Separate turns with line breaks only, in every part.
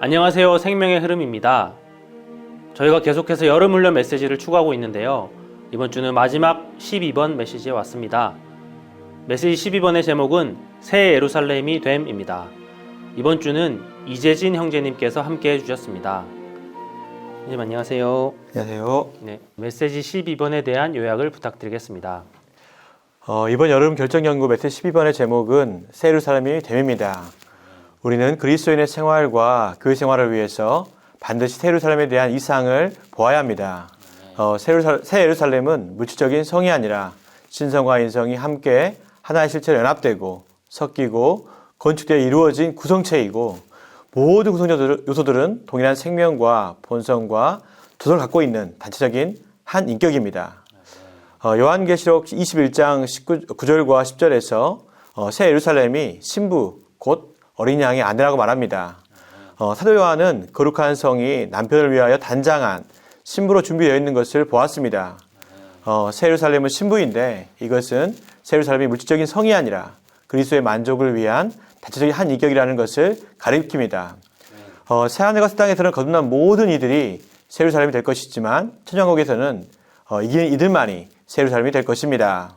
안녕하세요. 생명의 흐름입니다. 저희가 계속해서 여름훈련 메시지를 추구하고 있는데요. 이번 주는 마지막 12번 메시지에 왔습니다. 메시지 12번의 제목은 새 예루살렘이 됨입니다. 이번 주는 이재진 형제님께서 함께 해주셨습니다. 형님 안녕하세요.
안녕하세요.
네, 메시지 12번에 대한 요약을 부탁드리겠습니다.
이번 여름 결정연구 메시지 12번의 제목은 새 예루살렘이 됨입니다. 우리는 그리스도인의 생활과 교회 생활을 위해서 반드시 새 예루살렘에 대한 이상을 보아야 합니다. 새 예루살렘은 물질적인 성이 아니라 신성과 인성이 함께 하나의 실체로 연합되고 섞이고 건축되어 이루어진 구성체이고 모든 구성 요소들은 동일한 생명과 본성과 도성을 갖고 있는 단체적인 한 인격입니다. 요한계시록 21장 9절과 10절에서 새 예루살렘이 신부 곧 어린 양의 아내라고 말합니다. 사도 요한은 거룩한 성이 남편을 위하여 단장한 신부로 준비되어 있는 것을 보았습니다. 새 예루살렘은 신부인데 이것은 새 예루살렘이 물질적인 성이 아니라 그리스도의 만족을 위한 단체적인 한 인격이라는 것을 가리킵니다. 새하늘과 새 땅에서는 거듭난 모든 이들이 새 예루살렘이 될 것이지만 천년국에서는 이기는 이들만이 새 예루살렘이 될 것입니다.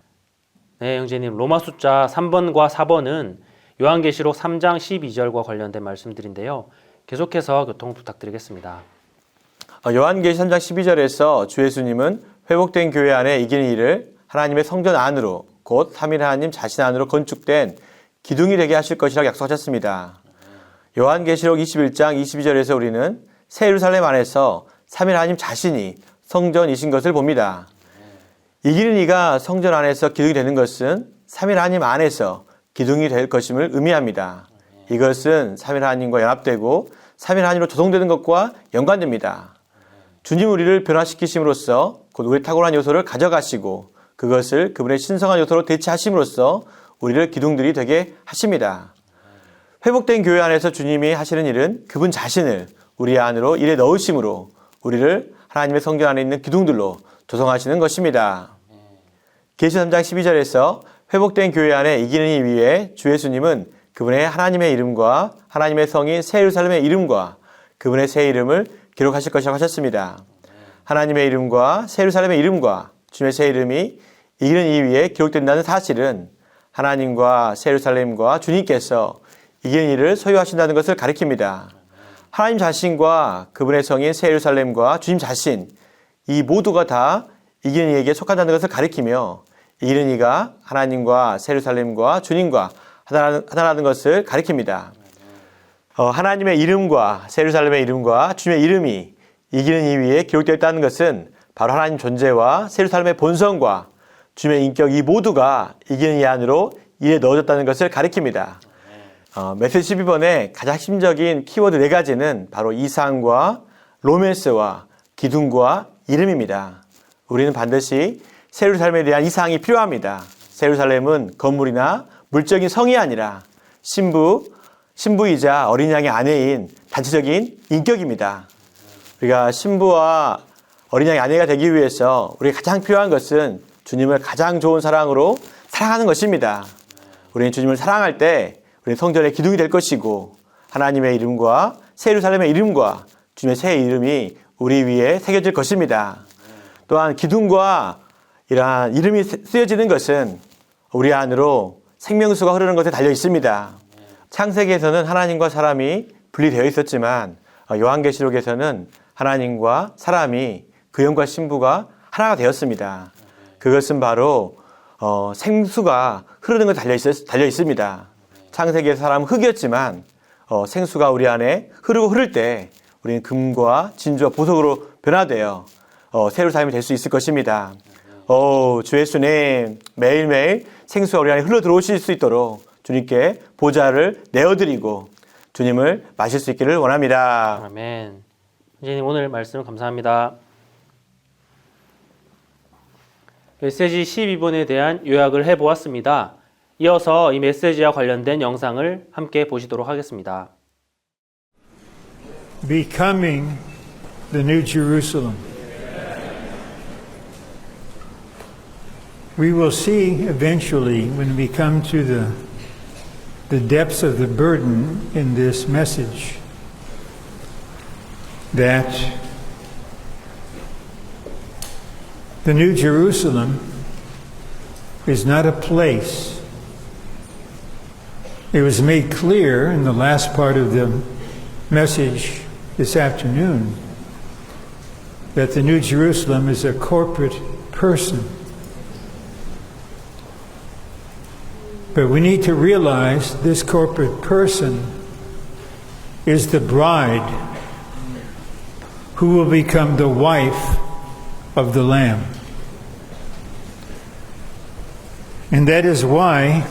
네, 형제님 로마 숫자 3번과 4번은 요한계시록 3장 12절과 관련된 말씀들인데요. 계속해서 교통 부탁드리겠습니다.
요한계시 3장 12절에서 주 예수님은 회복된 교회 안에 이기는 이를 하나님의 성전 안으로 곧 삼위 하나님 자신 안으로 건축된 기둥이 되게 하실 것이라고 약속하셨습니다. 요한계시록 21장 22절에서 우리는 새 예루살렘 안에서 삼위 하나님 자신이 성전이신 것을 봅니다. 이기는 이가 성전 안에서 기둥이 되는 것은 삼위 하나님 안에서 기둥이 될 것임을 의미합니다. 이것은 삼위 하나님과 연합되고 삼위 하나님으로 조성되는 것과 연관됩니다. 주님 우리를 변화시키심으로써 곧 우리의 탁월한 요소를 가져가시고 그것을 그분의 신성한 요소로 대체하심으로써 우리를 기둥들이 되게 하십니다. 회복된 교회 안에서 주님이 하시는 일은 그분 자신을 우리 안으로 일에 넣으심으로 우리를 하나님의 성전 안에 있는 기둥들로 조성하시는 것입니다. 계시 3장 12절에서 회복된 교회 안에 이기는 이 위에 주 예수님은 그분의 하나님의 이름과 하나님의 성인 새 예루살렘의 이름과 그분의 새 이름을 기록하실 것이라고 하셨습니다. 하나님의 이름과 새 예루살렘의 이름과 주님의 새 이름이 이기는 이 위에 기록된다는 사실은 하나님과 새 예루살렘과 주님께서 이기는 이를 소유하신다는 것을 가리킵니다. 하나님 자신과 그분의 성인 새 예루살렘과 주님 자신 이 모두가 다 이기는 이에게 속한다는 것을 가리키며 이기는 이가 하나님과 새 예루살렘과 주님과 하나라는 것을 가리킵니다. 하나님의 이름과 새 예루살렘의 이름과 주님의 이름이 이기는 이 위에 기록되어 있다는 것은 바로 하나님 존재와 새 예루살렘의 본성과 주님의 인격 이 모두가 이기는 이 안으로 일에 넣어졌다는 것을 가리킵니다. 메시지 12번의 가장 핵심적인 키워드 4가지는 바로 이상과 로맨스와 기둥과 이름입니다. 우리는 반드시 새 예루살렘에 대한 이상이 필요합니다. 새 예루살렘은 건물이나 물적인 성이 아니라 신부이자 어린 양의 아내인 단체적인 인격입니다. 우리가 신부와 어린 양의 아내가 되기 위해서 우리가 가장 필요한 것은 주님을 가장 좋은 사랑으로 사랑하는 것입니다. 우리는 주님을 사랑할 때 우리는 성전의 기둥이 될 것이고 하나님의 이름과 새 예루살렘의 이름과 주님의 새 이름이 우리 위에 새겨질 것입니다. 또한 기둥과 이러한 이름이 쓰여지는 것은 우리 안으로 생명수가 흐르는 것에 달려 있습니다. 창세기에서는 하나님과 사람이 분리되어 있었지만 요한계시록에서는 하나님과 사람이 그영과 신부가 하나가 되었습니다. 그것은 바로 생수가 흐르는 것에 달려 있습니다. 창세기에서 사람은 흑이었지만 생수가 우리 안에 흐르고 흐를 때 우리는 금과 진주와 보석으로 변화되어 새 예루살렘이 될 수 있을 것입니다. 주 예수님 매일매일 생수가 우리 안에 흘러 들어오실 수 있도록 주님께 보좌를 내어드리고 주님을 마실 수 있기를 원합니다.
아멘. 선생님 오늘 말씀 감사합니다. 메시지 12번에 대한 요약을 해보았습니다. 이어서 이 메시지와 관련된 영상을 함께 보시도록 하겠습니다.
Becoming the New Jerusalem. We will see eventually when we come to the depths of the burden in this message that the New Jerusalem is not a place. It was made clear in the last part of the message this afternoon that the New Jerusalem is a corporate person. But we need to realize this corporate person is the bride who will become the wife of the Lamb. And that is why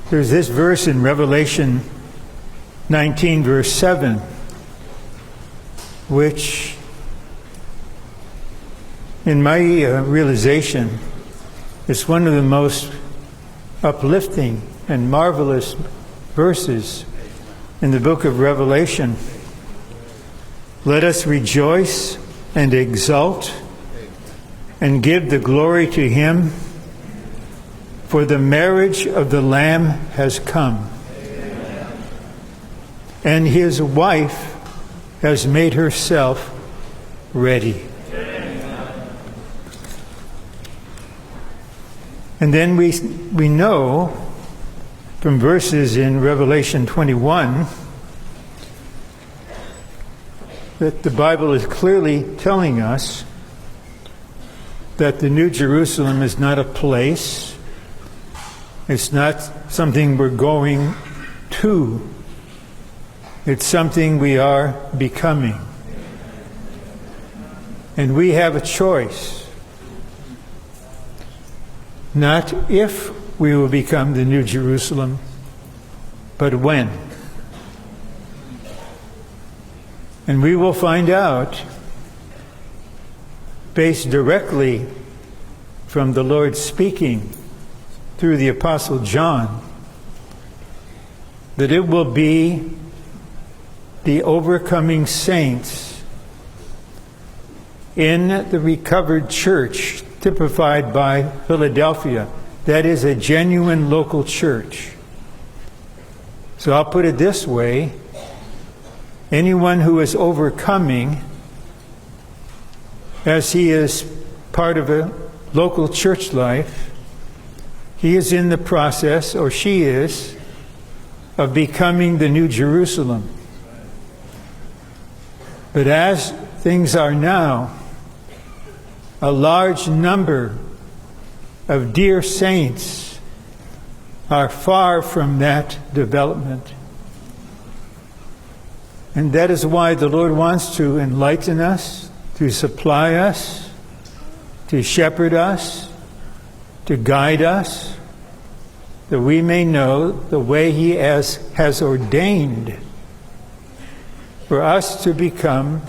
there's this verse in Revelation 19, verse 7, which, in my realization, is one of the most uplifting and marvelous verses in the book of Revelation. Let us rejoice and exult and give the glory to Him, for the marriage of the Lamb has come, and His wife has made herself ready. And then we know from verses in Revelation 21 that the Bible is clearly telling us that the New Jerusalem is not a place. It's not something we're going to. It's something we are becoming. And we have a choice. Not if we will become the New Jerusalem, but when. And we will find out, based directly from the Lord speaking through the Apostle John, that it will be the overcoming saints in the recovered church, typified by Philadelphia. That is a genuine local church. So I'll put it this way. Anyone who is overcoming, as he is part of a local church life, he is in the process, or she is, of becoming the New Jerusalem. But as things are now, a large number of dear saints are far from that development. And that is why the Lord wants to enlighten us, to supply us, to shepherd us, to guide us, that we may know the way He has ordained for us to become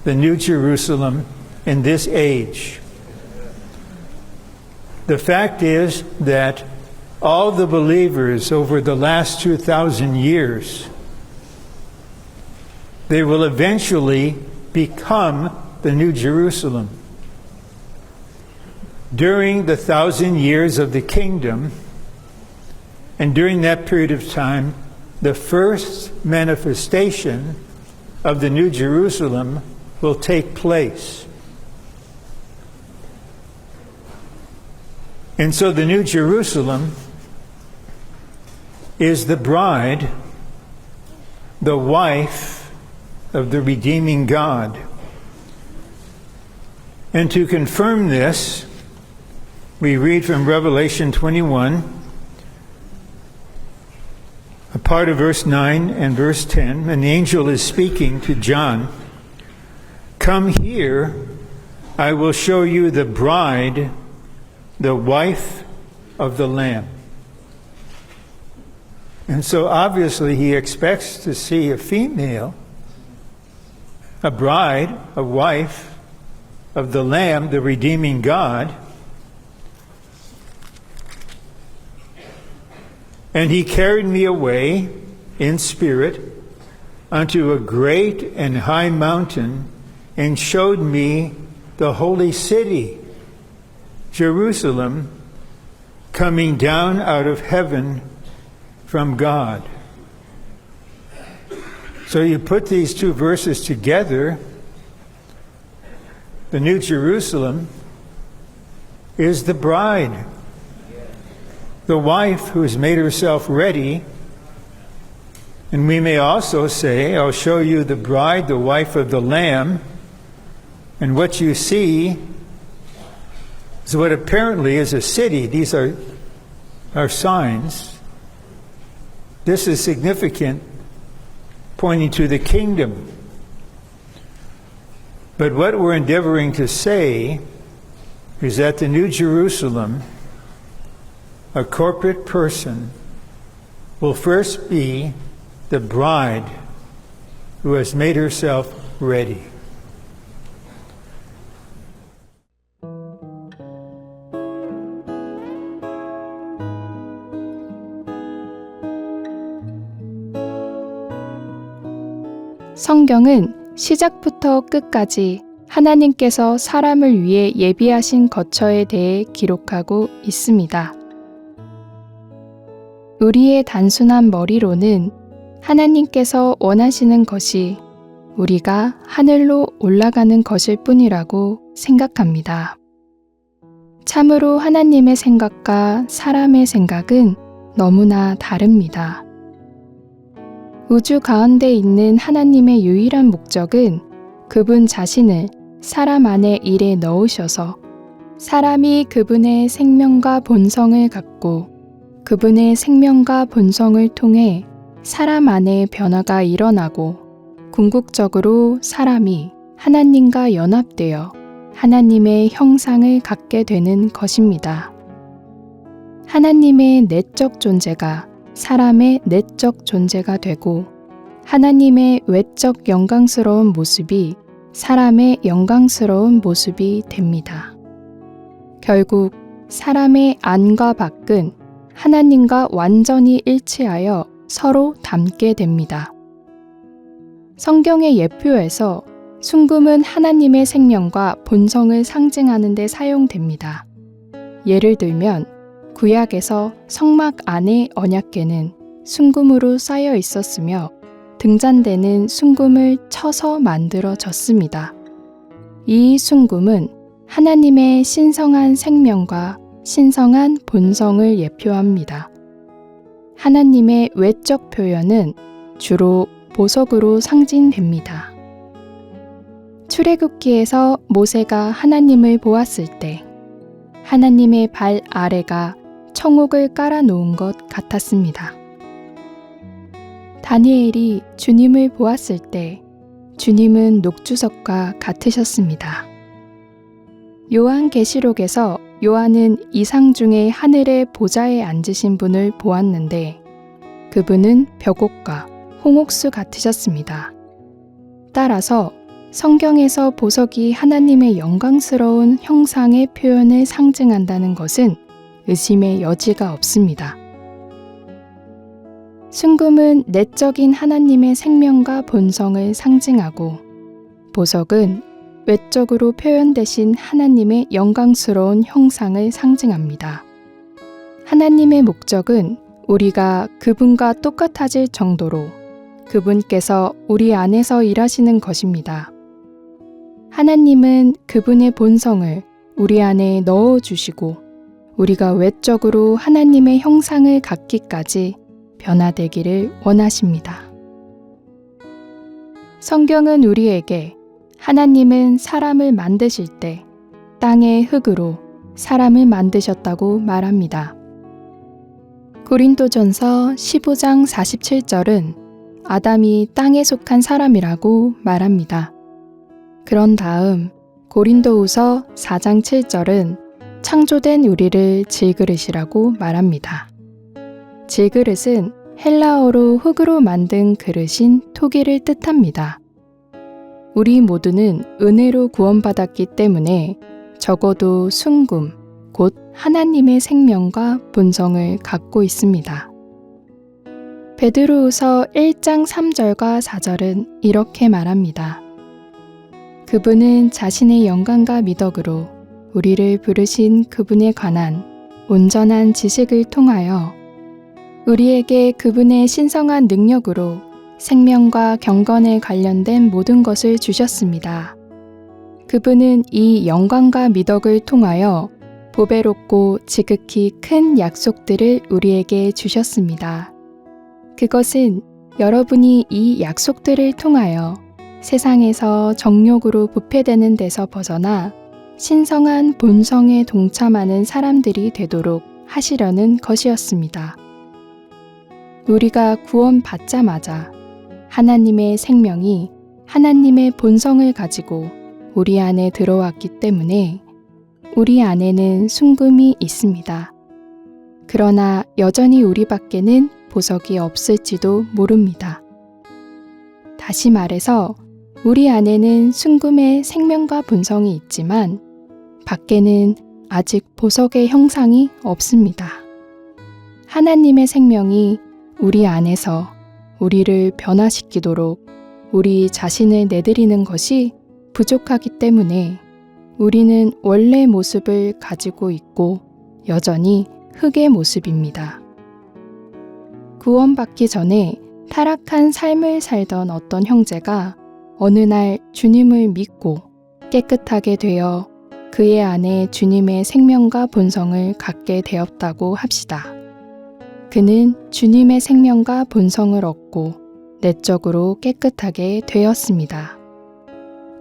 the New Jerusalem in this age. The fact is that all the believers over the last 2,000 years, they will eventually become the New Jerusalem. During the 1,000 years of the kingdom, and during that period of time, the first manifestation of the New Jerusalem will take place. And so the New Jerusalem is the bride, the wife of the redeeming God. And to confirm this, we read from Revelation 21, a part of verse 9 and verse 10. An angel is speaking to John. Come here, I will show you the bride, the wife of the Lamb. And so obviously he expects to see a female, a bride, a wife of the Lamb, the redeeming God. And he carried me away in spirit unto a great and high mountain, and showed me the holy city, Jerusalem, coming down out of heaven from God. So you put these two verses together, the New Jerusalem is the bride, the wife who has made herself ready. And we may also say, I'll show you the bride, the wife of the Lamb, and what you see is what apparently is a city. These are signs. This is significant, pointing to the kingdom. But what we're endeavoring to say is that the New Jerusalem, a corporate person, will first be the bride who has made herself ready.
성경은 시작부터 끝까지 하나님께서 사람을 위해 예비하신 거처에 대해 기록하고 있습니다. 우리의 단순한 머리로는 하나님께서 원하시는 것이 우리가 하늘로 올라가는 것일 뿐이라고 생각합니다. 참으로 하나님의 생각과 사람의 생각은 너무나 다릅니다. 우주 가운데 있는 하나님의 유일한 목적은 그분 자신을 사람 안에 일에 넣으셔서 사람이 그분의 생명과 본성을 갖고 그분의 생명과 본성을 통해 사람 안에 변화가 일어나고 궁극적으로 사람이 하나님과 연합되어 하나님의 형상을 갖게 되는 것입니다. 하나님의 내적 존재가 사람의 내적 존재가 되고 하나님의 외적 영광스러운 모습이 사람의 영광스러운 모습이 됩니다. 결국 사람의 안과 밖은 하나님과 완전히 일치하여 서로 닮게 됩니다. 성경의 예표에서 순금은 하나님의 생명과 본성을 상징하는 데 사용됩니다. 예를 들면 구약에서 성막 안의 언약궤는 순금으로 쌓여 있었으며 등잔대는 순금을 쳐서 만들어졌습니다. 이 순금은 하나님의 신성한 생명과 신성한 본성을 예표합니다. 하나님의 외적 표현은 주로 보석으로 상징됩니다. 출애굽기에서 모세가 하나님을 보았을 때 하나님의 발 아래가 청옥을 깔아놓은 것 같았습니다. 다니엘이 주님을 보았을 때 주님은 녹주석과 같으셨습니다. 요한계시록에서 요한은 이상 중에 하늘의 보좌에 앉으신 분을 보았는데 그분은 벽옥과 홍옥수 같으셨습니다. 따라서 성경에서 보석이 하나님의 영광스러운 형상의 표현을 상징한다는 것은 의심의 여지가 없습니다. 순금은 내적인 하나님의 생명과 본성을 상징하고 보석은 외적으로 표현되신 하나님의 영광스러운 형상을 상징합니다. 하나님의 목적은 우리가 그분과 똑같아질 정도로 그분께서 우리 안에서 일하시는 것입니다. 하나님은 그분의 본성을 우리 안에 넣어주시고 우리가 외적으로 하나님의 형상을 갖기까지 변화되기를 원하십니다. 성경은 우리에게 하나님은 사람을 만드실 때 땅의 흙으로 사람을 만드셨다고 말합니다. 고린도전서 15장 47절은 아담이 땅에 속한 사람이라고 말합니다. 그런 다음 고린도후서 4장 7절은 창조된 우리를 질그릇이라고 말합니다. 질그릇은 헬라어로 흙으로 만든 그릇인 토기를 뜻합니다. 우리 모두는 은혜로 구원받았기 때문에 적어도 순금, 곧 하나님의 생명과 본성을 갖고 있습니다. 베드로후서 1장 3절과 4절은 이렇게 말합니다. 그분은 자신의 영광과 미덕으로 우리를 부르신 그분에 관한 온전한 지식을 통하여 우리에게 그분의 신성한 능력으로 생명과 경건에 관련된 모든 것을 주셨습니다. 그분은 이 영광과 미덕을 통하여 보배롭고 지극히 큰 약속들을 우리에게 주셨습니다. 그것은 여러분이 이 약속들을 통하여 세상에서 정욕으로 부패되는 데서 벗어나 신성한 본성에 동참하는 사람들이 되도록 하시려는 것이었습니다. 우리가 구원받자마자 하나님의 생명이 하나님의 본성을 가지고 우리 안에 들어왔기 때문에 우리 안에는 순금이 있습니다. 그러나 여전히 우리 밖에는 보석이 없을지도 모릅니다. 다시 말해서 우리 안에는 순금의 생명과 본성이 있지만 밖에는 아직 보석의 형상이 없습니다. 하나님의 생명이 우리 안에서 우리를 변화시키도록 우리 자신을 내드리는 것이 부족하기 때문에 우리는 원래 모습을 가지고 있고 여전히 흙의 모습입니다. 구원받기 전에 타락한 삶을 살던 어떤 형제가 어느 날 주님을 믿고 깨끗하게 되어 그의 안에 주님의 생명과 본성을 갖게 되었다고 합시다. 그는 주님의 생명과 본성을 얻고 내적으로 깨끗하게 되었습니다.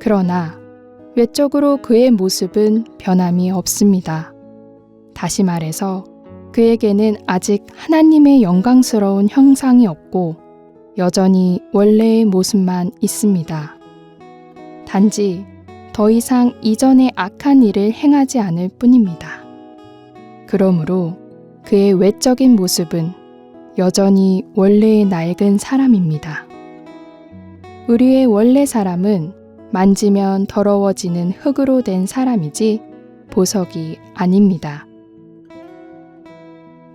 그러나 외적으로 그의 모습은 변함이 없습니다. 다시 말해서 그에게는 아직 하나님의 영광스러운 형상이 없고 여전히 원래의 모습만 있습니다. 단지 더 이상 이전의 악한 일을 행하지 않을 뿐입니다. 그러므로 그의 외적인 모습은 여전히 원래의 낡은 사람입니다. 우리의 원래 사람은 만지면 더러워지는 흙으로 된 사람이지 보석이 아닙니다.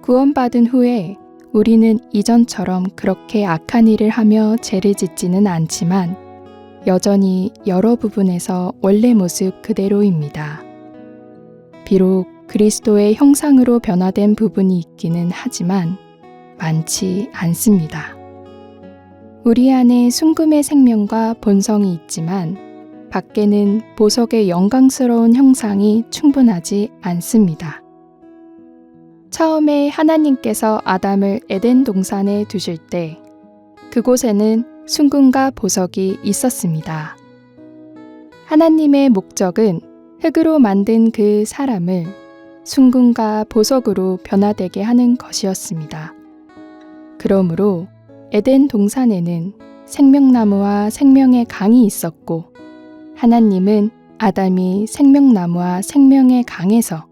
구원받은 후에 우리는 이전처럼 그렇게 악한 일을 하며 죄를 짓지는 않지만 여전히 여러 부분에서 원래 모습 그대로입니다. 비록 그리스도의 형상으로 변화된 부분이 있기는 하지만 많지 않습니다. 우리 안에 순금의 생명과 본성이 있지만 밖에는 보석의 영광스러운 형상이 충분하지 않습니다. 처음에 하나님께서 아담을 에덴 동산에 두실 때 그곳에는 순금과 보석이 있었습니다. 하나님의 목적은 흙으로 만든 그 사람을 순금과 보석으로 변화되게 하는 것이었습니다. 그러므로 에덴 동산에는 생명나무와 생명의 강이 있었고 하나님은 아담이 생명나무와 생명의 강에서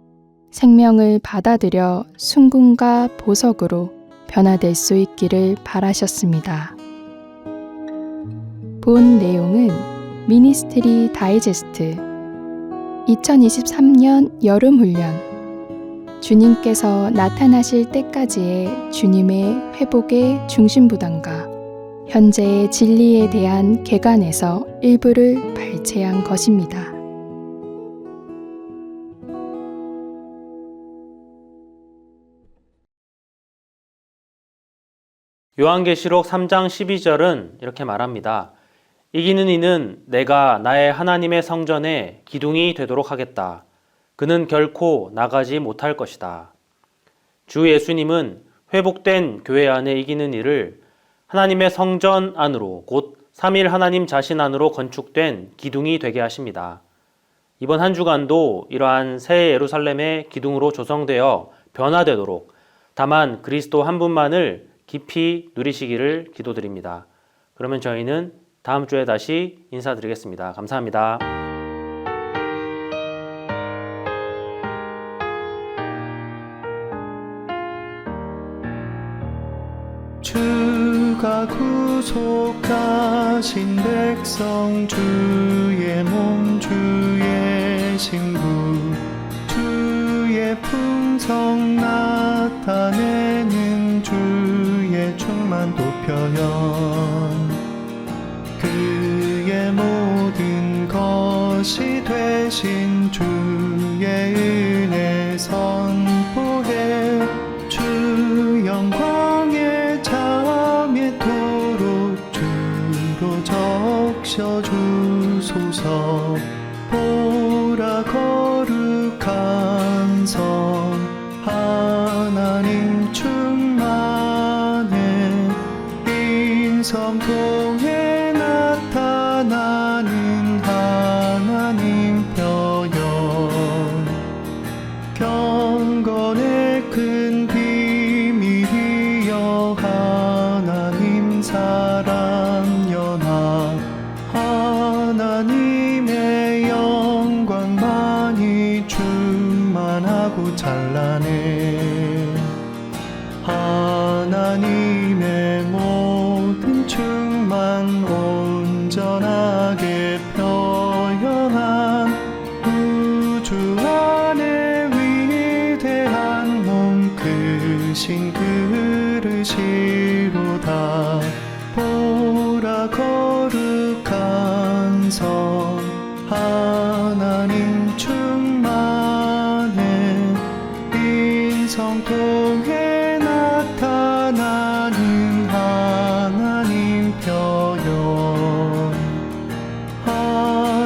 생명을 받아들여 순금과 보석으로 변화될 수 있기를 바라셨습니다. 본 내용은 미니스트리 다이제스트 2023년 여름훈련 주님께서 나타나실 때까지의 주님의 회복의 중심부담과 현재의 진리에 대한 개관에서 일부를 발췌한 것입니다.
요한계시록 3장 12절은 이렇게 말합니다. 이기는 이는 내가 나의 하나님의 성전에 기둥이 되도록 하겠다. 그는 결코 나가지 못할 것이다. 주 예수님은 회복된 교회 안에 이기는 이를 하나님의 성전 안으로 곧 삼일 하나님 자신 안으로 건축된 기둥이 되게 하십니다. 이번 한 주간도 이러한 새 예루살렘의 기둥으로 조성되어 변화되도록 다만 그리스도 한 분만을 깊이 누리시기를 기도드립니다. 그러면 저희는 다음 주에 다시 인사드리겠습니다. 감사합니다.
주가 구속하신 백성 주의 몸 주의 신부 주의 풍성 나타내는 주의 충만도 표현 그의 모든 것이 되신 주의 은혜 선포해 주 영광의 잠에 도록 주 하셔주소서. 보라 거룩한 성 하나님 충만해 인성통에 나타나는 하나님 표현 경건의 큰 비밀이여 하나님 사랑 연합 하나님의 영광만이 충만하고 찬란해 하나님의 모든 충만 온전하게 표현한 우주 안에 위대한 몸 크신 그릇이로다. 보라 거룩한 성 하나님 충만해 인성통에 나타나는 하나님 표현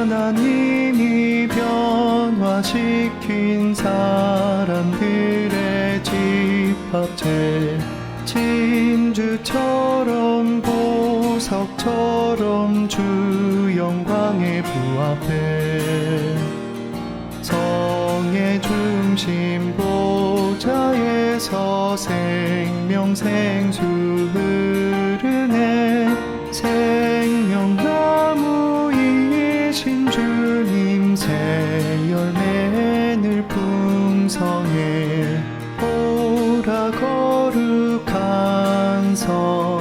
하나님이 변화시킨 사람들의 집합체 진주처럼 보석처럼 주 영광에 부합해 성의 중심 보좌에서 생명생수 흐르네 생명나무이신 주님 새 열매 늘 풍성해 보라 거룩한 성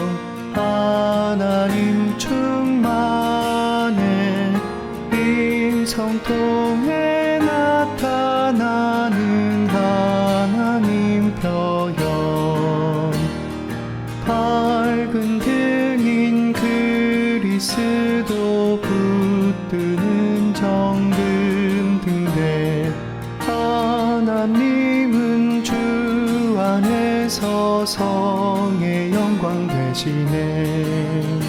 하나님 충만해 인성통에 나타나는 하나님 표현 밝은 등인 그리스도 붙드는 정금 등대 하나님은 주 안에서 성의 영광 되시네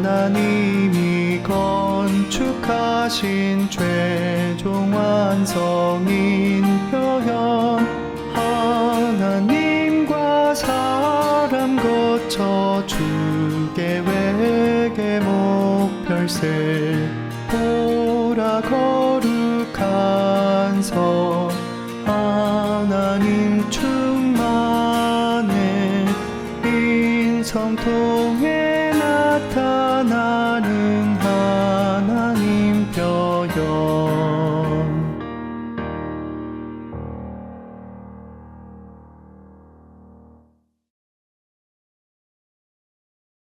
하나님이 건축하신 최종 완성인 표현 하나님과 사람 거쳐 주 계획의 목별세 보라 거룩한 성 하나님 충만해 인성통에 나타나는